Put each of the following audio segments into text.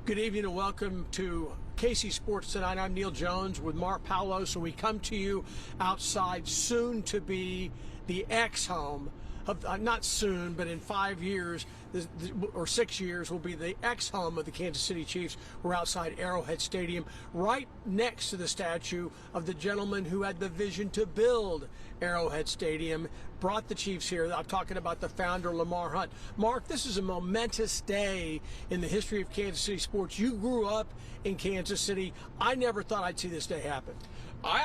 Good evening and welcome to KC Sports Tonight. I'm Neal Jones with Mark Poulose, and we come to you outside soon to be the ex-home of, not soon, but in 5 years or 6 years will be the ex-home of the Kansas City Chiefs. We're outside Arrowhead Stadium, right next to the statue of the gentleman who had the vision to build Arrowhead Stadium, brought the Chiefs here. I'm talking about the founder, Lamar Hunt. Mark, this is a momentous day in the history of Kansas City sports. You grew up in Kansas City. I never thought I'd see this day happen. I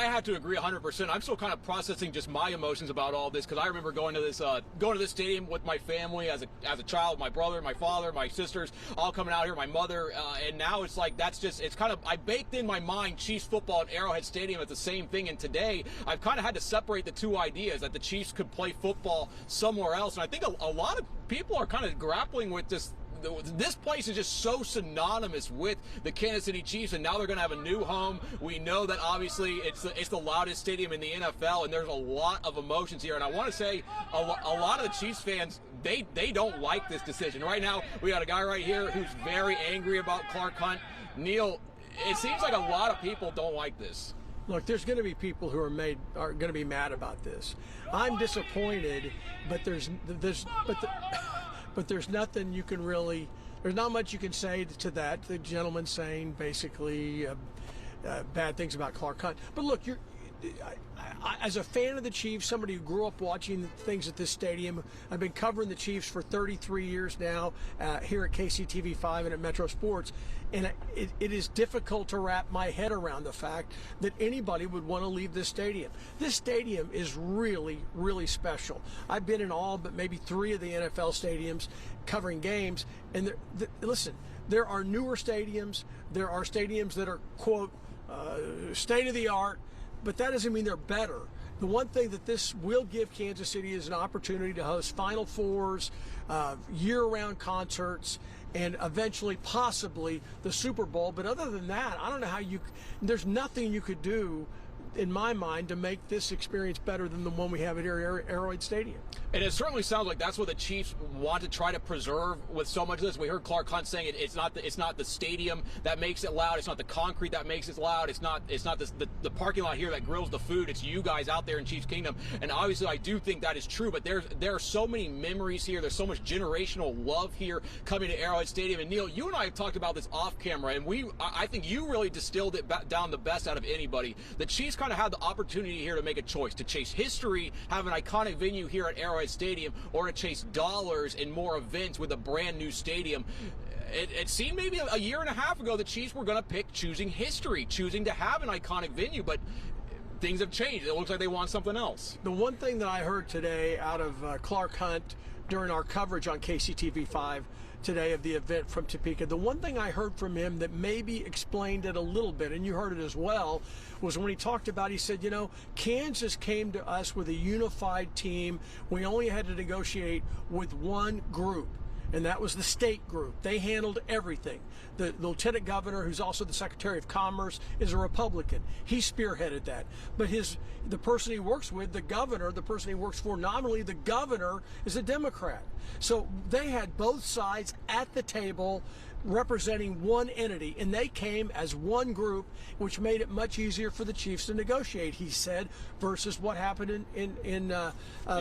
have to agree 100%. I'm still kind of processing just my emotions about all this, because I remember going to this stadium with my family as a child, my brother, my father, my sisters, all coming out here, my mother, and now it's like it's kind of, I baked in my mind Chiefs football at Arrowhead Stadium at the same thing, and today I've kind of had to separate the two ideas, that the Chiefs could play football somewhere else, and I think a lot of people are kind of grappling with this. This place is just so synonymous with the Kansas City Chiefs, and now they're going to have a new home. We know that obviously it's the loudest stadium in the NFL, and there's a lot of emotions here. And I want to say a lot of the Chiefs fans, they don't like this decision. Right now, we got a guy right here who's very angry about Clark Hunt. Neal, it seems like a lot of people don't like this. Look, there's going to be people who are going to be mad about this. I'm disappointed, but there's nothing you can really, there's not much you can say to that. The gentleman saying basically bad things about Clark Hunt. But look, as a fan of the Chiefs, somebody who grew up watching things at this stadium, I've been covering the Chiefs for 33 years now here at KCTV5 and at Metro Sports, and it is difficult to wrap my head around the fact that anybody would want to leave this stadium. This stadium is really, really special. I've been in all but maybe 3 of the NFL stadiums covering games, and listen, there are newer stadiums, there are stadiums that are, quote, state-of-the-art, but that doesn't mean they're better. The one thing that this will give Kansas City is an opportunity to host Final Fours, year-round concerts, and eventually, possibly, the Super Bowl. But other than that, I don't know how there's nothing you could do, in my mind, to make this experience better than the one we have at Arrowhead Stadium. And it certainly sounds like that's what the Chiefs want to try to preserve with so much of this. We heard Clark Hunt saying it's not the stadium that makes it loud. It's not the concrete that makes it loud. It's not the parking lot here that grills the food. It's you guys out there in Chiefs Kingdom. And obviously, I do think that is true. But there are so many memories here. There's so much generational love here coming to Arrowhead Stadium. And Neal, you and I have talked about this off camera, and I think you really distilled it down the best out of anybody. The Chiefs kind of had the opportunity here to make a choice, to chase history, have an iconic venue here at Arrowhead Stadium, or to chase dollars and more events with a brand new stadium. It seemed maybe a year and a half ago the Chiefs were going to pick choosing history, choosing to have an iconic venue, but things have changed. It looks like they want something else. The one thing that I heard today out of Clark Hunt during our coverage on KCTV5 today of the event from Topeka, the one thing I heard from him that maybe explained it a little bit, and you heard it as well, was when he talked about, he said, you know, Kansas came to us with a unified team. We only had to negotiate with one group, and that was the state group. They handled everything. The lieutenant governor, who's also the Secretary of Commerce, is a Republican. He spearheaded that. But the person he works with, the governor, the person he works for nominally, the governor, is a Democrat. So they had both sides at the table representing one entity, and they came as one group, which made it much easier for the Chiefs to negotiate, he said, versus what happened in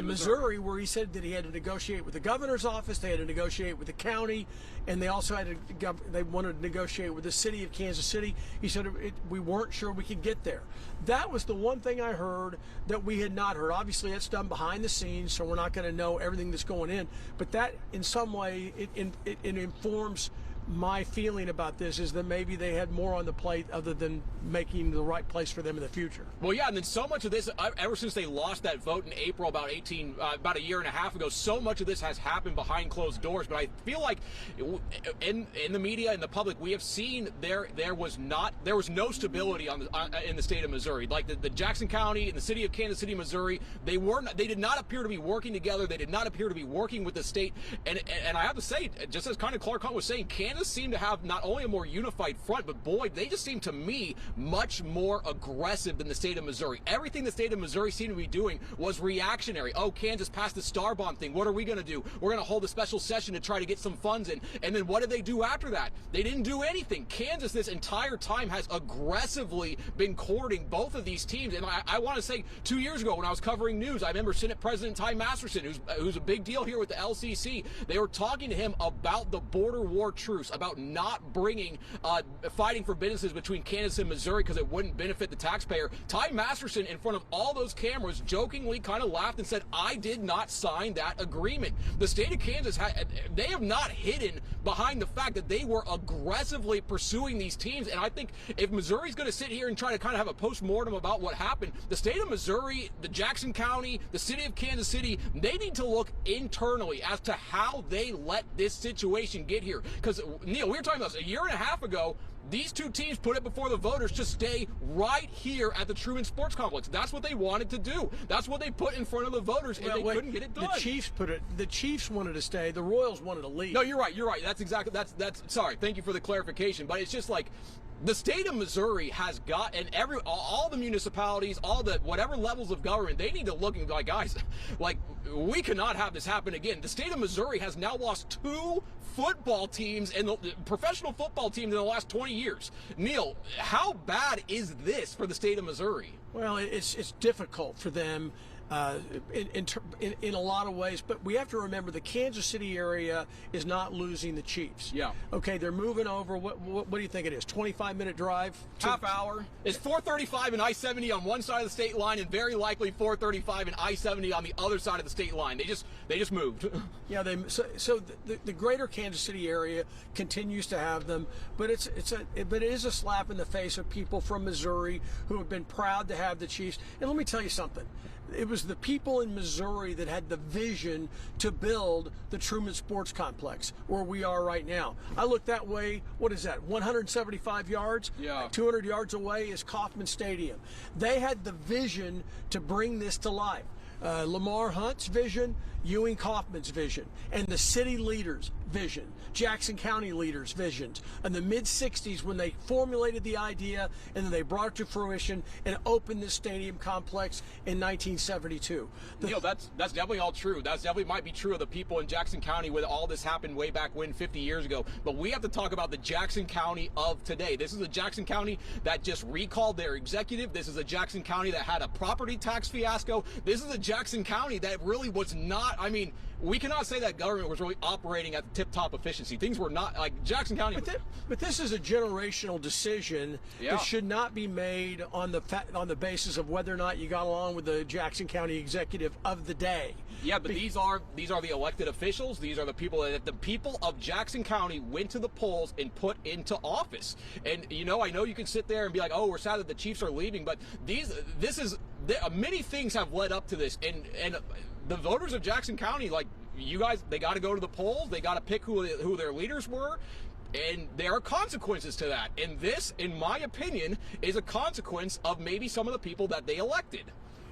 Missouri, where he said that he had to negotiate with the governor's office, they had to negotiate with the county, and they also had to, they wanted to negotiate with the city of Kansas City. He said we weren't sure we could get there. That was the one thing I heard that we had not heard. Obviously, that's done behind the scenes, so we're not going to know everything that's going in, but that, in some way, it informs my feeling about this, is that maybe they had more on the plate other than making the right place for them in the future. Well, yeah, and then so much of this, ever since they lost that vote in April about a year and a half ago, so much of this has happened behind closed doors. But I feel like in the media and the public, we have seen there was no stability in the state of Missouri. Like the Jackson County and the city of Kansas City, Missouri, they did not appear to be working together. They did not appear to be working with the state. And I have to say, just as kind of Clark Hunt was saying, Kansas Kansas seemed to have not only a more unified front, but boy, they just seemed to me much more aggressive than the state of Missouri. Everything the state of Missouri seemed to be doing was reactionary. Oh, Kansas passed the Star Bond thing. What are we going to do? We're going to hold a special session to try to get some funds in. And then what did they do after that? They didn't do anything. Kansas this entire time has aggressively been courting both of these teams. And I want to say 2 years ago when I was covering news, I remember Senate President Ty Masterson, who's a big deal here with the LCC. They were talking to him about the border war truce, about not bringing fighting for businesses between Kansas and Missouri because it wouldn't benefit the taxpayer. Ty Masterson, in front of all those cameras, jokingly kind of laughed and said, I did not sign that agreement. The state of Kansas, they have not hidden behind the fact that they were aggressively pursuing these teams. And I think if Missouri's going to sit here and try to kind of have a post-mortem about what happened, the state of Missouri, the Jackson County, the city of Kansas City, they need to look internally as to how they let this situation get here. Because, Neal, we were talking about this a year and a half ago. These two teams put it before the voters to stay right here at the Truman Sports Complex. That's what they wanted to do. That's what they put in front of the voters, and they couldn't get it done. The Chiefs wanted to stay. The Royals wanted to leave. No, you're right. You're right. That's exactly. That's. Sorry. Thank you for the clarification. But it's just like, the state of Missouri has got, and all the municipalities, all the whatever levels of government, they need to look and be like, guys, like, we cannot have this happen again. The state of Missouri has now lost 2 football teams and the professional football teams in the last 20 years. Neal, how bad is this for the state of Missouri? Well, it's difficult for them in a lot of ways, but we have to remember the Kansas City area is not losing the Chiefs. Yeah. Okay, they're moving over. What do you think it is? 25-minute drive? Half hour. It's 435 and I-70 on one side of the state line, and very likely 435 and I-70 on the other side of the state line. They just moved. Yeah. So the greater Kansas City area continues to have them, but it is a slap in the face of people from Missouri who have been proud to have the Chiefs. And let me tell you something. It was the people in Missouri that had the vision to build the Truman Sports Complex where we are right now. I look that way, what is that, 175 yards? Yeah. 200 yards away is Kauffman Stadium. They had the vision to bring this to life. Lamar Hunt's vision, Ewing Kauffman's vision, and the city leaders' vision, Jackson County leaders' visions. In the mid-'60s when they formulated the idea and then they brought it to fruition and opened this stadium complex in 1972. Neal, that's definitely all true. That's definitely might be true of the people in Jackson County when all this happened way back when 50 years ago. But we have to talk about the Jackson County of today. This is a Jackson County that just recalled their executive. This is a Jackson County that had a property tax fiasco. This is a Jackson County that really was not, I mean, we cannot say that government was really operating at tip-top efficiency. Things were not, like, Jackson County. But this is a generational decision that should not be made on the basis of whether or not you got along with the Jackson County executive of the day. Yeah, but these are the elected officials. These are the people that the people of Jackson County went to the polls and put into office. And I know you can sit there and be like, "Oh, we're sad that the Chiefs are leaving," but many things have led up to this, and the voters of Jackson County, like you guys, they got to go to the polls. They got to pick who their leaders were. And there are consequences to that. And this, in my opinion, is a consequence of maybe some of the people that they elected.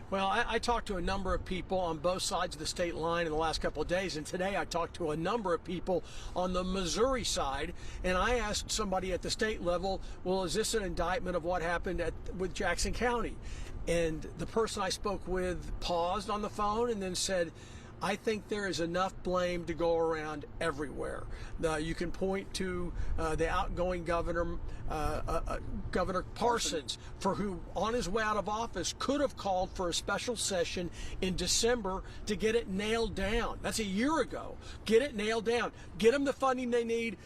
Well, I talked to a number of people on both sides of the state line in the last couple of days, and today I talked to a number of people on the Missouri side, and I asked somebody at the state level, well, is this an indictment of what happened with Jackson County? And the person I spoke with paused on the phone and then said, I think there is enough blame to go around everywhere. You can point to the outgoing governor, Governor Parsons, for who, on his way out of office, could have called for a special session in December to get it nailed down. That's a year ago. Get it nailed down. Get them the funding they need.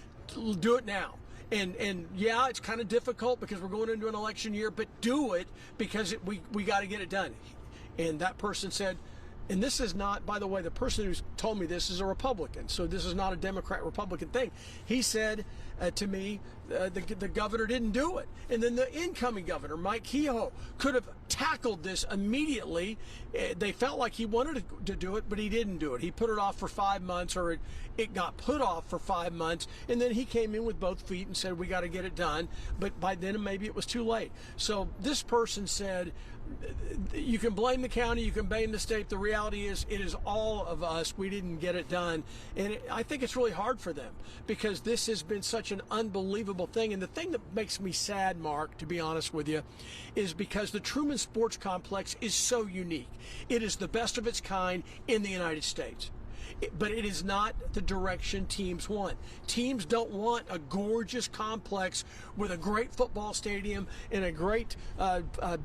Do it now. And yeah, it's kind of difficult because we're going into an election year, but do it because we got to get it done. And that person said, and this is not, by the way, the person who's told me this is a Republican, so this is not a Democrat-Republican thing. He said to me, the governor didn't do it. And then the incoming governor, Mike Kehoe, could have tackled this immediately. They felt like he wanted to do it, but he didn't do it. He put it off for 5 months, or it got put off for 5 months, and then he came in with both feet and said, we got to get it done. But by then, maybe it was too late. So this person said, you can blame the county, you can blame the state. The reality is, it is all of us. We didn't get it done. And I think it's really hard for them because this has been such such an unbelievable thing. And the thing that makes me sad, Mark, to be honest with you, is because the Truman Sports Complex is so unique. It is the best of its kind in the United States. But it is not the direction teams want. Teams don't want a gorgeous complex with a great football stadium and a great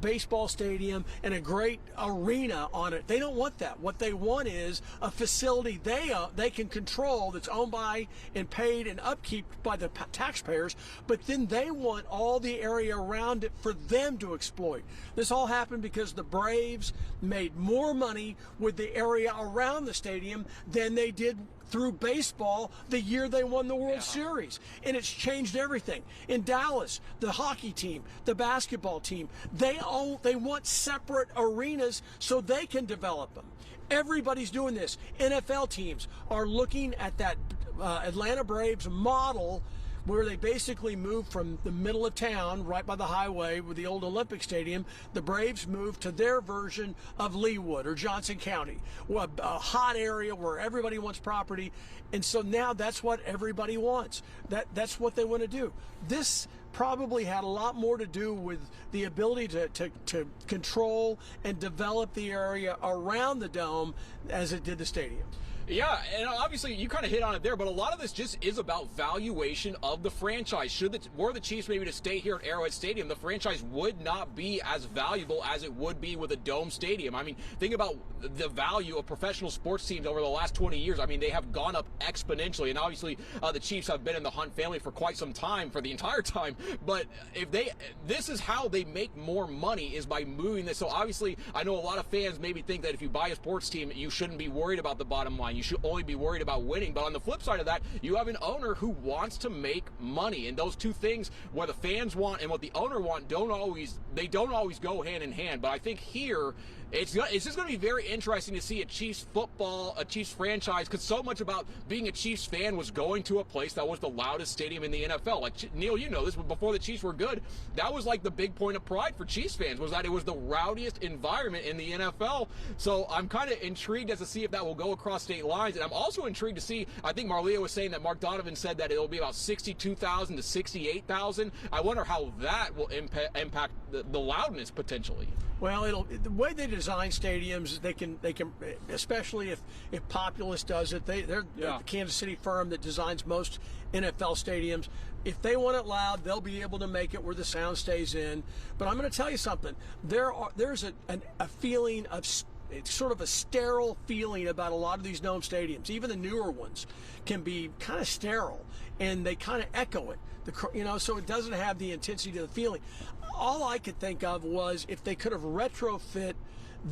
baseball stadium and a great arena on it. They don't want that. What they want is a facility they can control, that's owned by and paid and upkeep by the taxpayers, but then they want all the area around it for them to exploit. This all happened because the Braves made more money with the area around the stadium than they did through baseball the year they won the World Series. And it's changed everything. In Dallas, the hockey team, the basketball team, they want separate arenas so they can develop them. Everybody's doing this. NFL teams are looking at that Atlanta Braves model, where they basically moved from the middle of town, right by the highway with the old Olympic Stadium. The Braves moved to their version of Leawood or Johnson County, a hot area where everybody wants property. And so now that's what everybody wants. That's what they want to do. This probably had a lot more to do with the ability to control and develop the area around the dome as it did the stadium. Yeah, and obviously you kind of hit on it there, but a lot of this just is about valuation of the franchise. Were the Chiefs maybe to stay here at Arrowhead Stadium, the franchise would not be as valuable as it would be with a dome stadium. I mean, think about the value of professional sports teams over the last 20 years. I mean, they have gone up exponentially, and obviously the Chiefs have been in the Hunt family for quite some time, for the entire time. But this is how they make more money, is by moving this. So obviously, I know a lot of fans maybe think that if you buy a sports team, you shouldn't be worried about the bottom line. You should only be worried about winning. But on the flip side of that, you have an owner who wants to make money, and those two things, what the fans want and what the owner want, don't always go hand in hand. But I think here it's just going to be very interesting to see a Chiefs franchise, because so much about being a Chiefs fan was going to a place that was the loudest stadium in the NFL. Like, Neal, you know this, before the Chiefs were good, that was like the big point of pride for Chiefs fans, was that it was the rowdiest environment in the NFL. So I'm kind of intrigued as to see if that will go across state lines. And I'm also intrigued to see, I think Marlia was saying that Mark Donovan said that it'll be about 62,000 to 68,000. I wonder how that will impact the loudness potentially. Well, the way they design stadiums, they can, especially if Poulose does it. They're the Kansas City firm that designs most NFL stadiums. If they want it loud, they'll be able to make it where the sound stays in. But I'm going to tell you something. There's a feeling of, it's sort of a sterile feeling about a lot of these dome stadiums. Even the newer ones can be kind of sterile, and they kind of echo it. So it doesn't have the intensity of the feeling. All I could think of was if they could have retrofit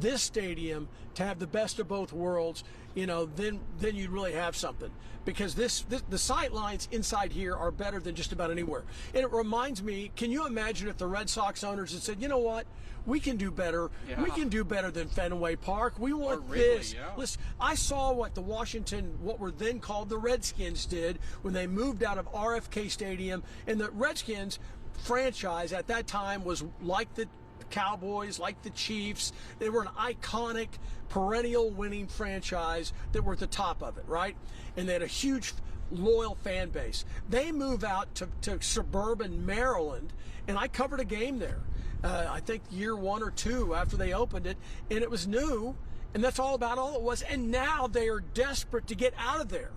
this stadium to have the best of both worlds, then you'd really have something. Because the sight lines inside here are better than just about anywhere. And it reminds me, can you imagine if the Red Sox owners had said, you know what, we can do better. Yeah. We can do better than Fenway Park. We want this. Yeah. Listen, I saw what what were then called the Redskins did when they moved out of RFK Stadium. And the Redskins franchise at that time was like the Cowboys, like the Chiefs. They were an iconic, perennial winning franchise that were at the top of it, right? And they had a huge, loyal fan base. They move out to suburban Maryland, and I covered a game there. I think year 1 or 2 after they opened it, and it was new, and that's all it was. And now they are desperate to get out of there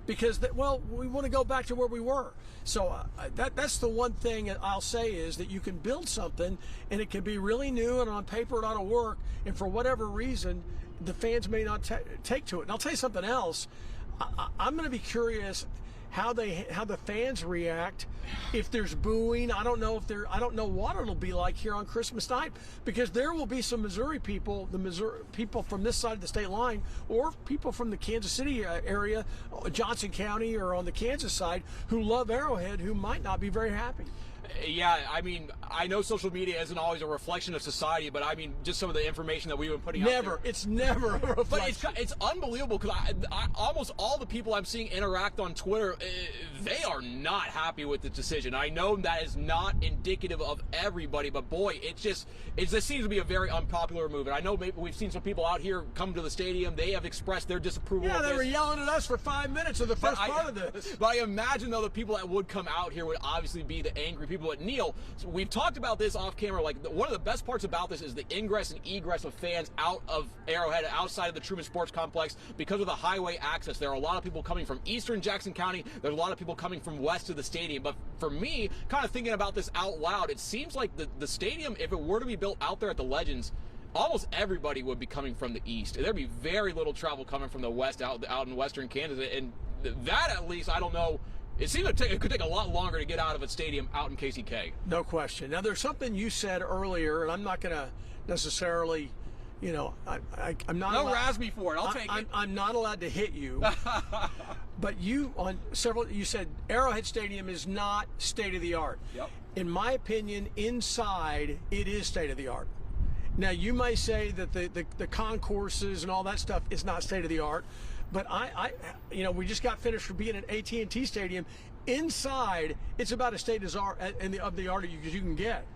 because, we want to go back to where we were. So that's the one thing I'll say, is that you can build something, and it can be really new, and on paper it ought to work, and for whatever reason, the fans may not take to it. And I'll tell you something else. I'm going to be curious how the fans react if there's booing. I don't know what it'll be like here on Christmas night, because there will be some Missouri people from this side of the state line, or people from the Kansas City area, Johnson County, or on the Kansas side, who love Arrowhead, who might not be very happy. Yeah, I mean, I know social media isn't always a reflection of society, but I mean, just some of the information that we've been putting out there. It's never a reflection. But it's unbelievable because I almost all the people I'm seeing interact on Twitter, they are not happy with the decision. I know that is not indicative of everybody, but boy, it just seems to be a very unpopular move. And I know maybe we've seen some people out here come to the stadium. They have expressed their disapproval. Yeah, of they this. were yelling at us for 5 minutes of the first part of this. But I imagine, though, the people that would come out here would obviously be the angry people. But Neal, so we've talked about this off camera. Like, one of the best parts about this is the ingress and egress of fans out of Arrowhead, outside of the Truman Sports Complex, because of the highway access. There are a lot of people coming from eastern Jackson County. There's a lot of people coming from west of the stadium. But for me, kind of thinking about this out loud, it seems like the stadium, if it were to be built out there at the Legends, almost everybody would be coming from the east. There'd be very little travel coming from the west out in western Kansas. And that, at least, I don't know. It seems like it could take a lot longer to get out of a stadium out in KCK. No question. Now, there's something you said earlier, and I'm not going to necessarily, I'm not. No, razz me for it. I'll take it. I'm not allowed to hit you. But you said Arrowhead Stadium is not state of the art. Yep. In my opinion, inside it is state of the art. Now, you may say that the concourses and all that stuff is not state of the art. But we just got finished from being at AT&T Stadium. Inside, it's about as state of the art as you can get.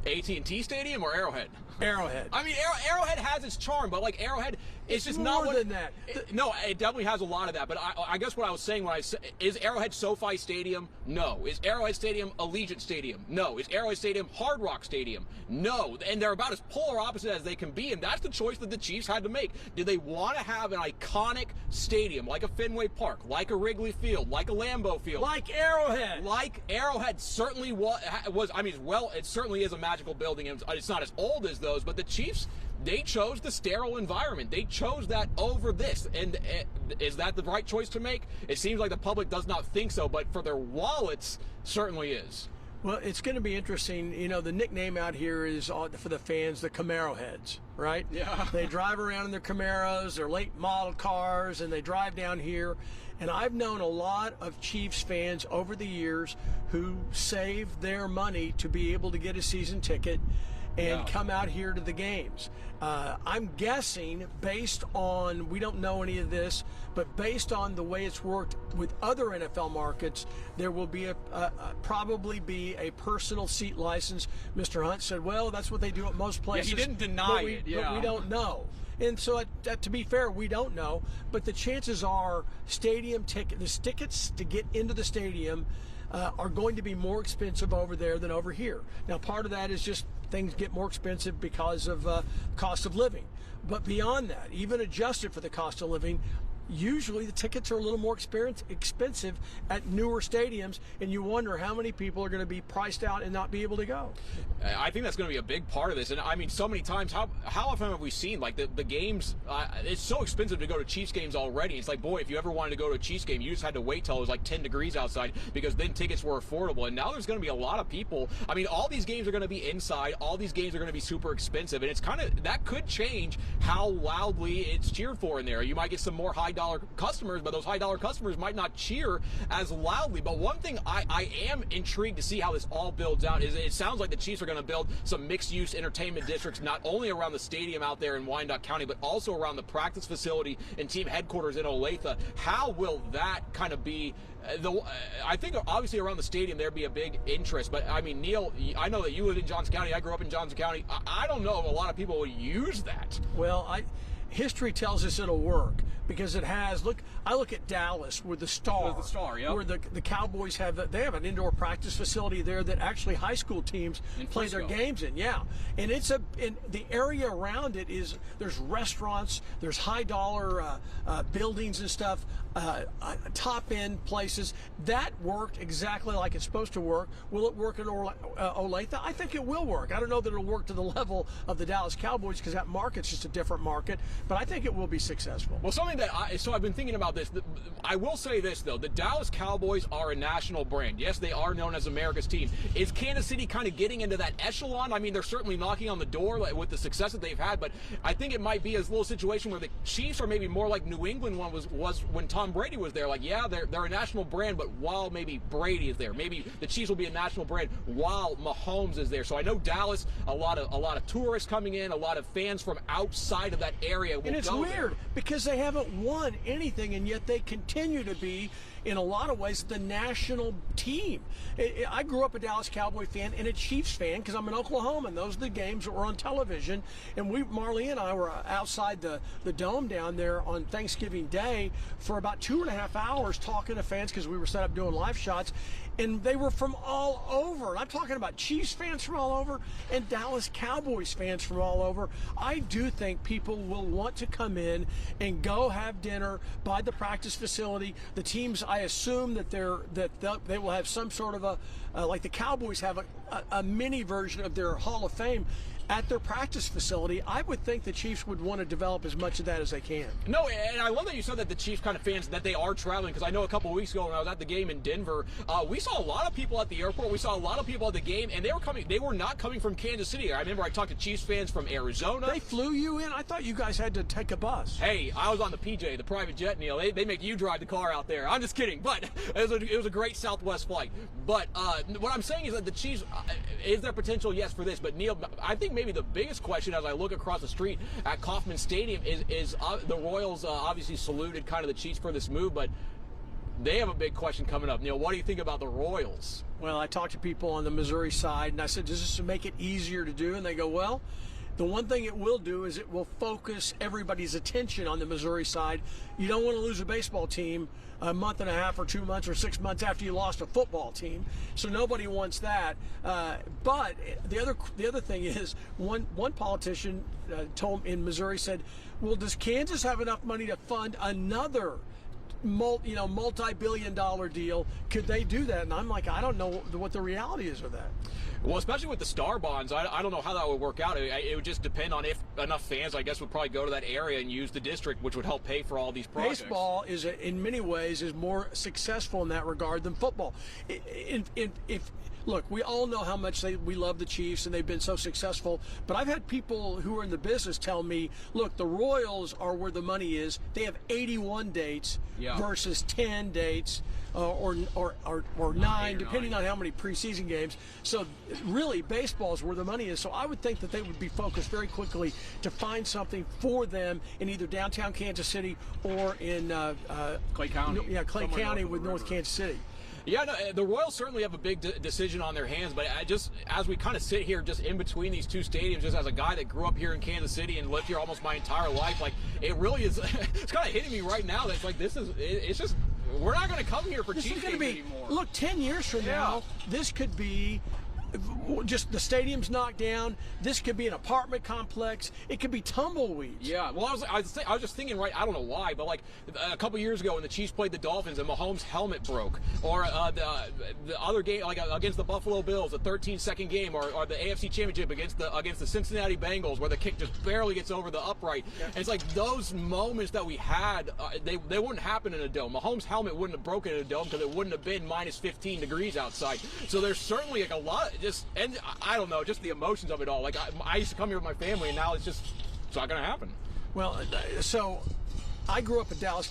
AT&T Stadium or Arrowhead? Arrowhead. I mean, Arrowhead has its charm, but like Arrowhead, it's just not more than that. No, it definitely has a lot of that. But I guess what I was saying when I said, is Arrowhead SoFi Stadium? No. Is Arrowhead Stadium Allegiant Stadium? No. Is Arrowhead Stadium Hard Rock Stadium? No. And they're about as polar opposite as they can be, and that's the choice that the Chiefs had to make. Did they want to have an iconic stadium like a Fenway Park, like a Wrigley Field, like a Lambeau Field? Like Arrowhead. Like Arrowhead certainly was. I mean, well, it certainly is a magical building, and it's not as old as those, but the Chiefs, they chose the sterile environment. They chose that over this. And is that the right choice to make? It seems like the public does not think so, but for their wallets, certainly is. Well, it's going to be interesting. The nickname out here is, for the fans, the Camaro heads, right? Yeah. They drive around in their Camaros, their late model cars, and they drive down here. And I've known a lot of Chiefs fans over the years who saved their money to be able to get a season ticket and come out here to the games. I'm guessing, based on, we don't know any of this, but based on the way it's worked with other NFL markets, there will be probably be a personal seat license. Mr. Hunt said, well, that's what they do at most places. Yeah, he didn't deny it. But we don't know. And so, to be fair, we don't know. But the chances are the tickets to get into the stadium are going to be more expensive over there than over here. Now, part of that is just things get more expensive because of cost of living. But beyond that, even adjusted for the cost of living, usually the tickets are a little more expensive at newer stadiums, and you wonder how many people are going to be priced out and not be able to go. I think that's going to be a big part of this. And I mean, so many times, how often have we seen, like, the games, it's so expensive to go to Chiefs games already. It's like, boy, if you ever wanted to go to a Chiefs game, you just had to wait till it was like 10 degrees outside, because then tickets were affordable. And now there's going to be a lot of people. I mean, all these games are going to be inside. All these games are going to be super expensive. And it's kind of, that could change how loudly it's cheered for in there. You might get some more high-dollar customers, but those high-dollar customers might not cheer as loudly. But one thing I am intrigued to see how this all builds out is it sounds like the Chiefs are going to build some mixed-use entertainment districts, not only around the stadium out there in Wyandotte County, but also around the practice facility and team headquarters in Olathe. How will that kind of be? I think obviously around the stadium there'd be a big interest, but I mean, Neal, I know that you live in Johnson County. I grew up in Johnson County. I don't know if a lot of people will use that. Well, history tells us it'll work because it has. I look at Dallas with the Star. Where the Cowboys have an indoor practice facility there that actually high school teams play their games in. Yeah, and in the area around it is, there's restaurants, there's high dollar buildings and stuff, top end places that worked exactly like it's supposed to work. Will it work in Olathe? I think it will work. I don't know that it'll work to the level of the Dallas Cowboys because that market's just a different market, but I think it will be successful. Well, something that I've been thinking about this. I will say this, though. The Dallas Cowboys are a national brand. Yes, they are known as America's team. Is Kansas City kind of getting into that echelon? I mean, they're certainly knocking on the door with the success that they've had, but I think it might be a little situation where the Chiefs are maybe more like New England was when Tom Tom Brady was there. Like, yeah, they're a national brand, but while maybe Brady is there, maybe the Chiefs will be a national brand while Mahomes is there. So I know Dallas, a lot of tourists coming in, a lot of fans from outside of that area will And it's go weird there. because they haven't won anything, and yet they continue to be, in a lot of ways, the national team. I grew up a Dallas Cowboy fan and a Chiefs fan because I'm in Oklahoma, and those are the games that were on television. And Marley and I were outside the dome down there on Thanksgiving Day for about 2.5 hours talking to fans because we were set up doing live shots. And they were from all over. And I'm talking about Chiefs fans from all over and Dallas Cowboys fans from all over. I do think people will want to come in and go have dinner by the practice facility. The teams, I assume that they will have some sort of like the Cowboys have a mini version of their Hall of Fame at their practice facility. I would think the Chiefs would want to develop as much of that as they can. No, and I love that you said that the Chiefs kind of fans, that they are traveling, because I know a couple of weeks ago when I was at the game in Denver, we saw a lot of people at the airport. We saw a lot of people at the game, and they were not coming from Kansas City. I remember I talked to Chiefs fans from Arizona. They flew you in? I thought you guys had to take a bus. Hey, I was on the PJ, the private jet, Neal. They make you drive the car out there. I'm just kidding, but it was a great Southwest flight. But what I'm saying is that the Chiefs, is there potential? Yes, for this. But Neal, I think maybe the biggest question as I look across the street at Kauffman Stadium is the Royals obviously saluted kind of the Chiefs for this move, but they have a big question coming up. Neal, what do you think about the Royals? Well, I talked to people on the Missouri side, and I said, does this make it easier to do? And they go, well, the one thing it will do is it will focus everybody's attention on the Missouri side. You don't want to lose a baseball team a month and a half or 2 months or 6 months after you lost a football team, so nobody wants that. But the other thing is, one politician told in Missouri said, well, does Kansas have enough money to fund another multi-billion-dollar deal? Could they do that? And I'm like, I don't know what the reality is of that. Well, especially with the star bonds, I don't know how that would work out. It would just depend on if enough fans, I guess, would probably go to that area and use the district, which would help pay for all these projects. Baseball is, in many ways, is more successful in that regard than football. Look, we all know how much we love the Chiefs and they've been so successful, but I've had people who are in the business tell me, look, the Royals are where the money is. They have 81 dates versus 10 dates or 9, depending on how many preseason games. So really, baseball is where the money is. So I would think that they would be focused very quickly to find something for them in either downtown Kansas City or in Clay County. Yeah, Clay County with North Kansas City. Yeah, no, the Royals certainly have a big decision on their hands, but as we kind of sit here just in between these two stadiums, just as a guy that grew up here in Kansas City and lived here almost my entire life, like, it really is, it's kind of hitting me right now that it's like, it's just, we're not going to come here for Chiefs games anymore. Look, 10 years from now, this could be just the stadium's knocked down. This could be an apartment complex. It could be tumbleweeds. Yeah, well, I was just thinking, right, I don't know why, but like a couple years ago when the Chiefs played the Dolphins and Mahomes' helmet broke, or the other game, like against the Buffalo Bills, a 13-second game, or the AFC Championship against the Cincinnati Bengals, where the kick just barely gets over the upright. Yeah. And it's like those moments that we had, they wouldn't happen in a dome. Mahomes' helmet wouldn't have broken in a dome because it wouldn't have been minus 15 degrees outside. So there's certainly like a lot. And I don't know, just the emotions of it all. Like, I used to come here with my family, and now it's not going to happen. Well, so I grew up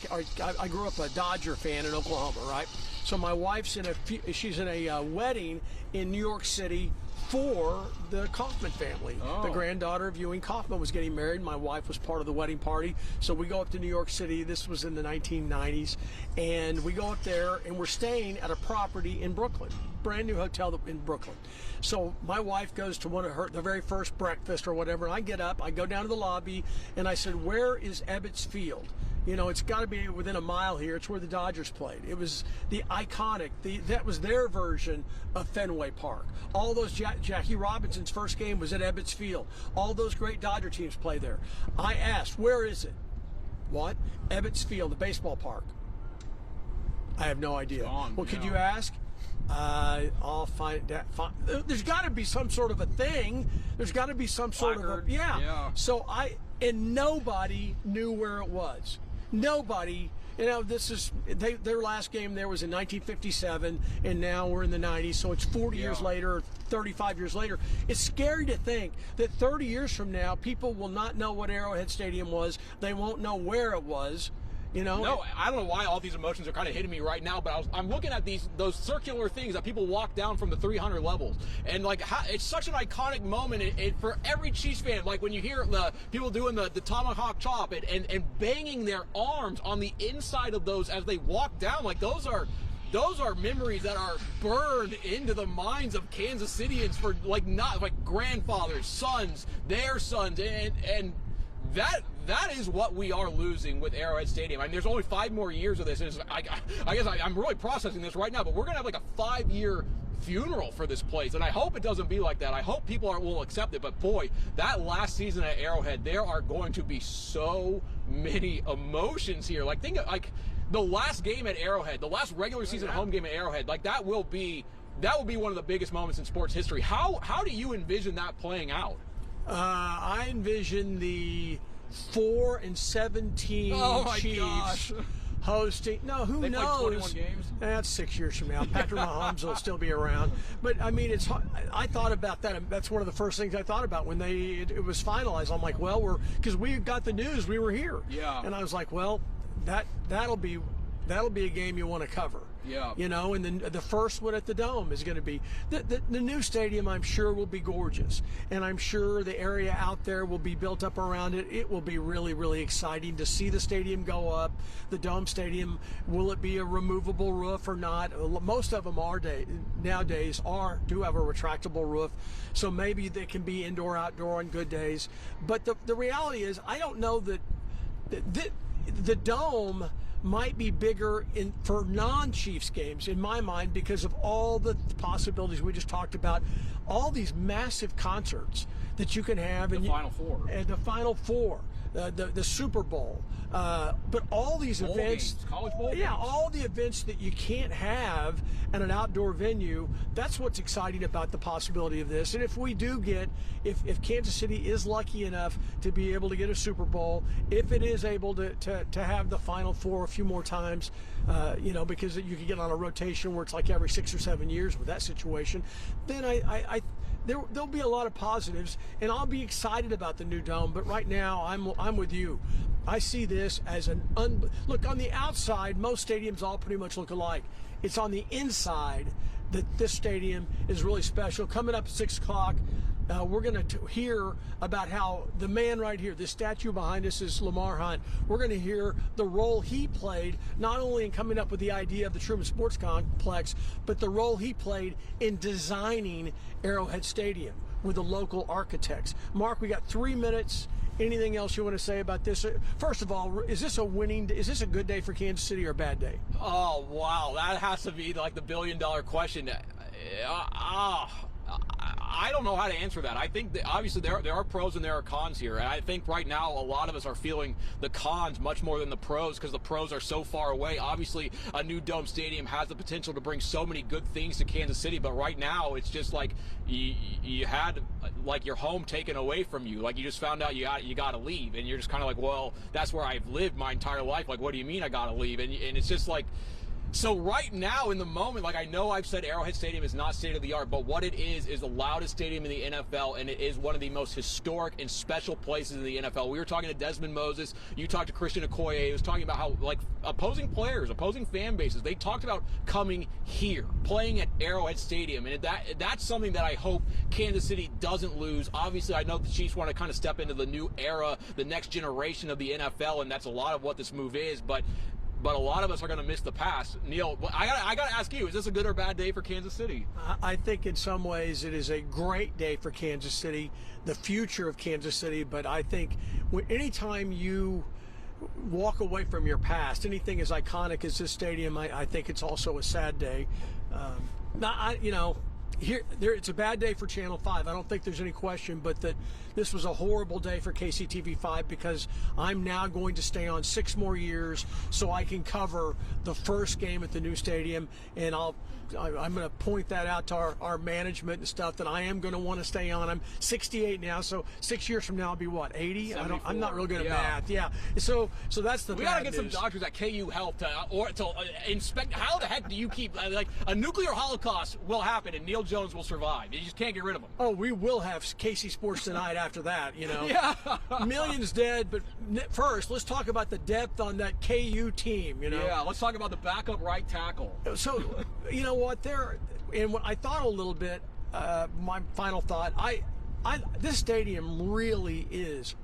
I grew up a Dodger fan in Oklahoma, right? So my wife's she's in a wedding in New York City for the Kauffman family. Oh. The granddaughter of Ewing Kauffman was getting married. My wife was part of the wedding party. So we go up to New York City. This was in the 1990s. And we go up there, and we're staying at a property in Brooklyn. Brand new hotel in Brooklyn. So my wife goes to the very first breakfast or whatever, and I get up, I go down to the lobby, and I said, where is Ebbets Field? You know, it's got to be within a mile here. It's where the Dodgers played. It was the iconic, that was their version of Fenway Park. All those, Jackie Robinson's first game was at Ebbets Field. All those great Dodger teams play there. I asked, where is it? What? Ebbets Field, the baseball park. I have no idea. Well, could you ask? I'll find that. There's got to be some sort of a thing. There's got to be some sort of a, yeah. So nobody knew where it was. Nobody. You know, this is their last game there was in 1957, and now we're in the 90s. So it's 40 years later, 35 years later. It's scary to think that 30 years from now, people will not know what Arrowhead Stadium was. They won't know where it was. You know? No, I don't know why all these emotions are kind of hitting me right now, but I'm looking at those circular things that people walk down from the 300 levels, and like it's such an iconic moment for every Chiefs fan. Like when you hear the people doing the tomahawk chop and banging their arms on the inside of those as they walk down, like those are memories that are burned into the minds of Kansas Cityans for like grandfathers, sons, their sons, and that is what we are losing with Arrowhead Stadium. I mean, there's only 5 more years of this. I guess I'm really processing this right now, but we're going to have like a 5-year funeral for this place, and I hope it doesn't be like that. I hope people will accept it, but boy, that last season at Arrowhead, there are going to be so many emotions here. Like, think of, like, the last game at Arrowhead, the last regular season home game at Arrowhead, like that will be one of the biggest moments in sports history. How do you envision that playing out? I envision the 4-17 Chiefs hosting. No, who they knows? Played 21 games. That's 6 years from now. Patrick Mahomes will still be around. But I mean, I thought about that. That's one of the first things I thought about when it was finalized. I'm like, well, because we got the news, we were here. Yeah. And I was like, well, that'll be a game you want to cover. Yeah. You know, and then the first one at the Dome is going to be the new stadium. I'm sure will be gorgeous, and I'm sure the area out there will be built up around it. It will be really, really exciting to see the stadium go up. The Dome Stadium, will it be a removable roof or not? Most of them nowadays do have a retractable roof, so maybe they can be indoor, outdoor on good days. But the reality is, I don't know that the Dome might be bigger for non-Chiefs games in my mind because of all the possibilities we just talked about, all these massive concerts that you can have, the Final Four, and the Final Four, the Super Bowl, but all these bowl events, games, college bowl games. all the events that you can't have at an outdoor venue. That's what's exciting about the possibility of this. And if we do if Kansas City is lucky enough to be able to get a Super Bowl, if it is able to have the Final Four a few more times, because you could get on a rotation where it's like every 6 or 7 years with that situation, then there'll be a lot of positives, and I'll be excited about the new Dome. But right now, I'm with you. I see this as look, on the outside, most stadiums all pretty much look alike. It's on the inside that this stadium is really special. Coming up at 6 o'clock, we're going to hear about how the man right here, this statue behind us is Lamar Hunt. We're going to hear the role he played, not only in coming up with the idea of the Truman Sports Complex, but the role he played in designing Arrowhead Stadium with the local architects. Mark, we got 3 minutes. Anything else you want to say about this? First of all, is this a good day for Kansas City or a bad day? Oh, wow. That has to be like the billion-dollar question. I don't know how to answer that. I think that obviously there are pros and there are cons here. And I think right now a lot of us are feeling the cons much more than the pros because the pros are so far away. Obviously, a new Dome Stadium has the potential to bring so many good things to Kansas City, but right now it's just like you had like your home taken away from you. Like you just found out you got to leave, and you're just kind of like, well, that's where I've lived my entire life. Like, what do you mean I got to leave? And it's just like. So right now in the moment, like I know I've said Arrowhead Stadium is not state of the art, but what it is the loudest stadium in the NFL, and it is one of the most historic and special places in the NFL. We were talking to Desmond Moses, you talked to Christian Okoye, he was talking about how like opposing players, opposing fan bases, they talked about coming here, playing at Arrowhead Stadium, and that's something that I hope Kansas City doesn't lose. Obviously, I know the Chiefs want to kind of step into the new era, the next generation of the NFL, and that's a lot of what this move is, but a lot of us are going to miss the past. Neal, I got to ask you, is this a good or bad day for Kansas City? I think in some ways it is a great day for Kansas City, the future of Kansas City, but I think anytime you walk away from your past, anything as iconic as this stadium, I think it's also a sad day. It's a bad day for Channel 5. I don't think there's any question, but that this was a horrible day for KCTV5 because I'm now going to stay on 6 more years so I can cover the first game at the new stadium, and I'm going to point that out to our management and stuff that I am going to want to stay on. I'm 68 now, so 6 years from now I'll be what, 80? I'm not real good at math. Yeah. So that's the. We got to get some doctors at KU help to inspect. How the heck do you keep like a nuclear holocaust will happen, and Neal Jones will survive. You just can't get rid of him. Oh, we will have KC Sports Tonight after that, you know. Yeah. Millions dead, but first, let's talk about the depth on that KU team, you know. Yeah, let's talk about the backup right tackle. So, you know what, and what I thought a little bit, my final thought, this stadium really is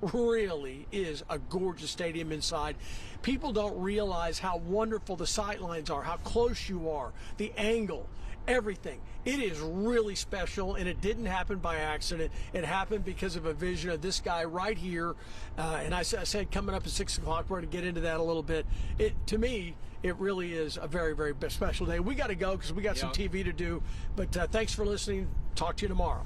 a gorgeous stadium inside. People don't realize how wonderful the sightlines are, how close you are, the angle, everything. It is really special, and it didn't happen by accident. It happened because of a vision of this guy right here. And I said coming up at 6 o'clock, we're going to get into that a little bit. To me, it really is a very, very special day. We got to go because we got some TV to do. But thanks for listening. Talk to you tomorrow.